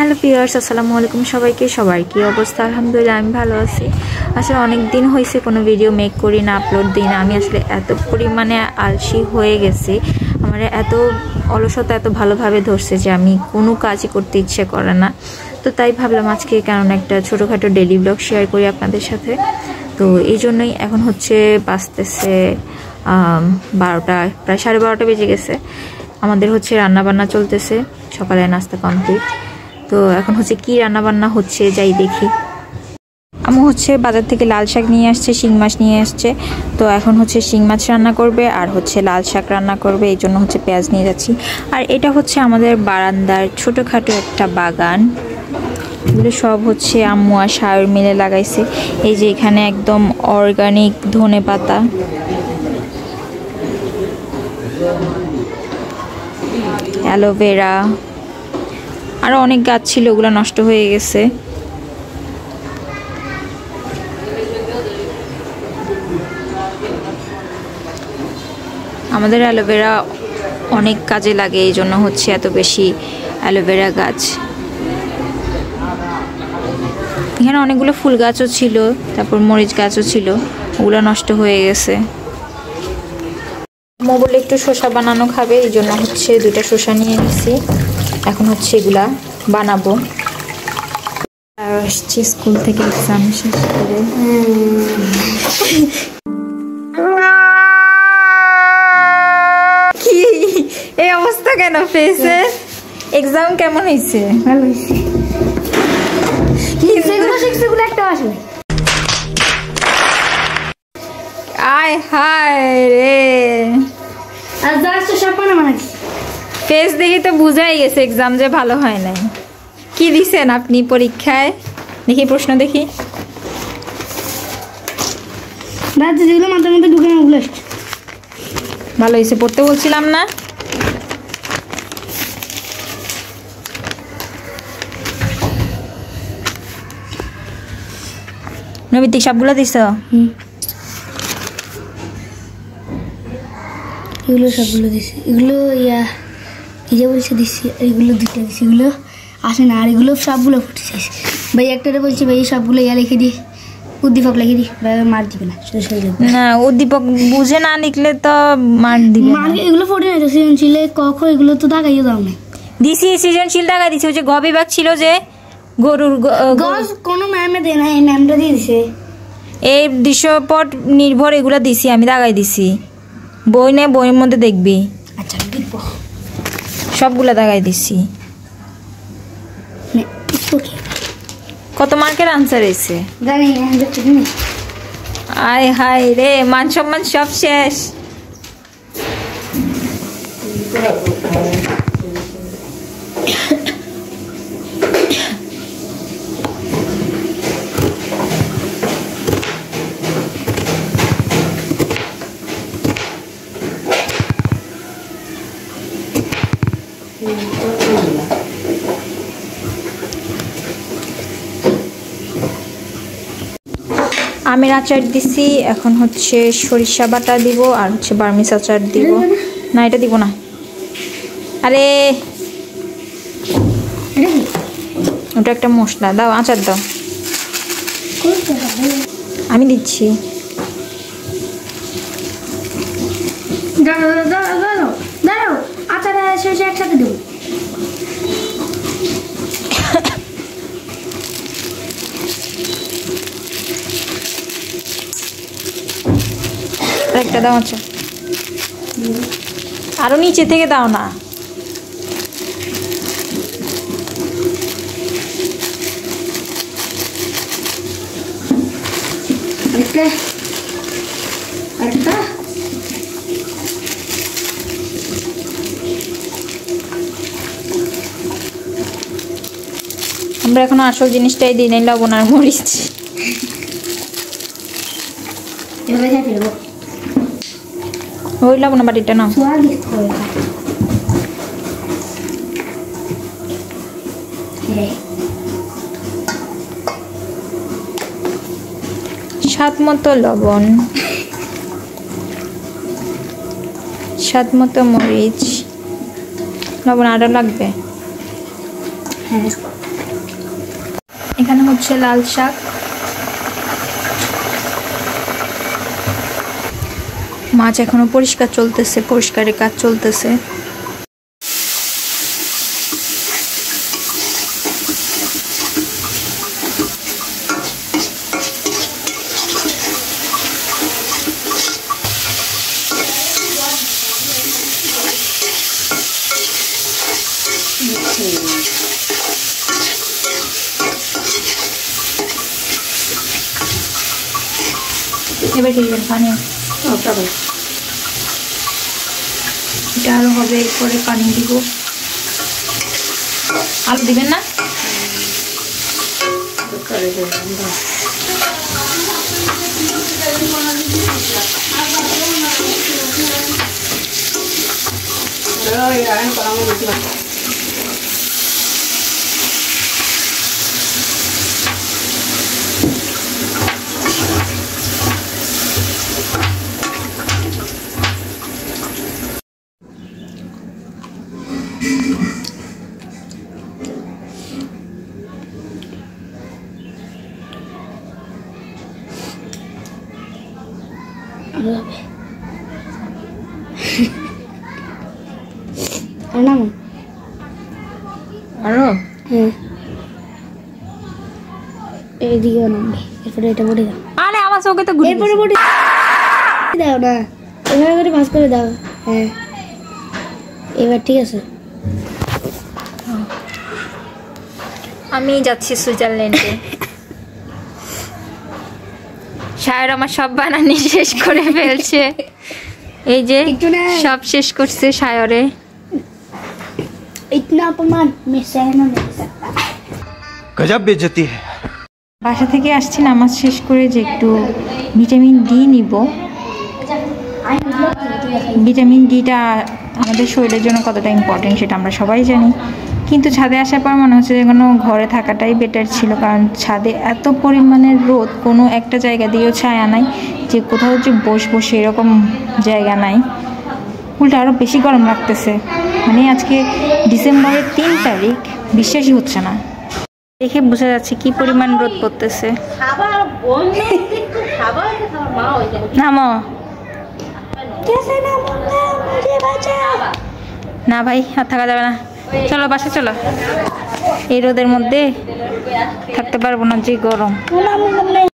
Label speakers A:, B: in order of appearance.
A: Hello viewers, আসসালামু আলাইকুম সবাইকে। সবার কি অবস্থা? আলহামদুলিল্লাহ আমি ভালো আছি। আসলে অনেক দিন হয়েছে কোনো ভিডিও মেক করি না, আপলোড দিই না। আমি আসলে এত পরিমাণে আলসি হয়ে গেছি, আমার এত অলসতা এত ভালোভাবে ধরছে যে আমি কোনো কাজই করতে ইচ্ছে করে না। তো তাই ভাবলাম আজকে কেননা একটা ছোটোখাটো ডেইলি ব্লগ শেয়ার করি আপনাদের সাথে। তো এই জন্যই এখন হচ্ছে বাজতেছে 12টা, প্রায় 12:30 বেজে গেছে। আমাদের হচ্ছে রান্নাবান্না চলতেছে, সকালে নাস্তা কমপ্লিট। তো এখন হচ্ছে কি রান্না বান্না হচ্ছে যাই দেখি। আম্মু হচ্ছে বাজার থেকে লাল শাক নিয়ে আসছে, শিং মাছ নিয়ে আসছে। তো এখন হচ্ছে শিং মাছ রান্না করবে আর হচ্ছে লাল শাক রান্না করবে, এই জন্য হচ্ছে পেঁয়াজ নিয়ে যাচ্ছি। আর এটা হচ্ছে আমাদের বারান্দার ছোটোখাটো একটা বাগান। এগুলো সব হচ্ছে আম্মু আর সায়র মিলে লাগাইছে। এই যে এখানে একদম অর্গানিক ধনে পাতা, অ্যালোভেরা, আরও অনেক গাছ ছিল, ওগুলো নষ্ট হয়ে গেছে। আমাদের অ্যালোভেরা অনেক কাজে লাগে, এই জন্য হচ্ছে এত বেশি অ্যালোভেরা গাছ। এখানে অনেকগুলো ফুল গাছও ছিল, তারপর মরিচ গাছও ছিল, ওগুলো নষ্ট হয়ে গেছে। মা বলে একটু শসা বানানো খাবে, এই জন্য হচ্ছে 2টা শসা নিয়ে নিছি। এখন হচ্ছে এগুলা বানাবো। আর আসছি স্কুল থেকে এক্সাম শেষ করে। কি এই অবস্থা কেন ফেসে? এক্সাম কেমন হয়েছে?
B: ভালো হয়েছে। সেগুলো একটা আসবে।
A: আয় হায় রে,
B: আর যাচ্ছে সব বানাচ্ছি।
A: ফেস দেখে তো বুঝাই গেছে এক্সাম যে ভালো হয় নাই। কি দিছেন আপনি পরীক্ষায়? দেখি প্রশ্ন দেখি।
B: যেগুলো মাথার মধ্যে ঢুকে না ওগুলো
A: ভালো হয়েছে, পড়তে বলছিলাম না? নৈমিত্তিক সবগুলো দিছ?
B: এগুলো সবগুলো দিছি। এগুলো কি যে বলছে দিচ্ছি, এগুলো 2টা দিচ্ছি। এগুলো আসে না, আর এগুলো সবগুলো ফুটে চাইছে। ভাই একটারে বলছি ভাই সবগুলো লিখে দিই, উদ্দীপক লিখে দিই, মার দিবে না।
A: না, উদ্দীপক বুঝে না লিখলে তো মার দিবে না।
B: এগুলো ফুটে নাই তো, সৃজনশীল ক এগুলো তো দাগাইও দাও না।
A: দিছি সৃজনশীল দাগাই দিছি। ওই যে গ বিভাগ ছিল যে গরুর
B: কোনো ম্যামে দেয় না, এই ম্যামটা দিয়ে দিছে।
A: এই দৃশ্যপট নির্ভর এগুলো দিছি, আমি দাগাই দিছি। বই নে, বইয়ের মধ্যে দেখবি।
B: আচ্ছা দিব,
A: সবগুলা দাগাই দিছি। কত মার্কের আনসার এসে
B: জানি না।
A: আয় হায় রে, মান সম্মান সব শেষ। আমের আচার দিছি, এখন হচ্ছে সরিষা বাটা দিব আর হচ্ছে বার্মিস আচার দিব। না এটা দিব না, আরে ওটা একটা মশলা। দাও আচার দাও, আমি দিচ্ছি।
B: দাঁড়াও, আচার সরিষা একসাথে দেবো।
A: একটা দাও আচ্ছা, আরো নিচে থেকে দাও না। আমরা এখন আসল জিনিসটাই দিই নাই, লবণ আর মরিচ। ওই লবণ বাটিটা নাও। স্বাদ মতো লবণ, স্বাদ মতো মরিচ, লবণ আরও লাগবে।
B: হ্যাঁ
A: এখানে হচ্ছে লাল শাক, মাছ এখনো পরিষ্কারের কাজ চলতেছে। এবার কি দিবেন পানি? এটা আরো হবে, এরপরে পানি দিব। আলু দিবেন না? আরো
B: হ্যাঁ, এইদিকে নামবে, এরপরে এটা বড়ি দাও।
A: আরে আমার চোখে তো ঘুরে
B: এরপরে বড়ি দাও না, এভাবে করে ভাঁজ করে দাও। হ্যাঁ, এবার ঠিক আছে।
A: আমি যাচ্ছি সুইজারল্যান্ডে। শায়র আমার সব বানানি শেষ করে ফেলছে। এই যে সব শেষ করছে শায়রে।
B: इतना अपमान मैं सहना नहीं सकता।
C: गजब बेइज्जती है।
A: বাসা থেকে আসছি নামাজ শেষ করে যে একটু ভিটামিন ডি নিব। ভিটামিন ডিটা আমাদের শরীরের জন্য কতটা ইম্পর্টেন্ট সেটা আমরা সবাই জানি, কিন্তু ছাদে আসার পর মনে হচ্ছে যে কোনো ঘরে থাকাটাই বেটার ছিল, কারণ ছাদে এত পরিমাণের রোদ, কোনো একটা জায়গা দিয়েও ছায়া নাই, যে কোথাও যে বসবো সেরকম জায়গা নাই। উল্টা আরও বেশি গরম লাগতেছে। মানে আজকে ডিসেম্বরের 3 তারিখ, বিশ্বাসই হচ্ছে না। দেখে বোঝা যাচ্ছে কি পরিমাণ রোদ পড়তেছে। নামো না ভাই, আর থাকা যাবে না, চলো বাসা চলো। এই রোদের মধ্যে থাকতে পারবো না, যে গরম।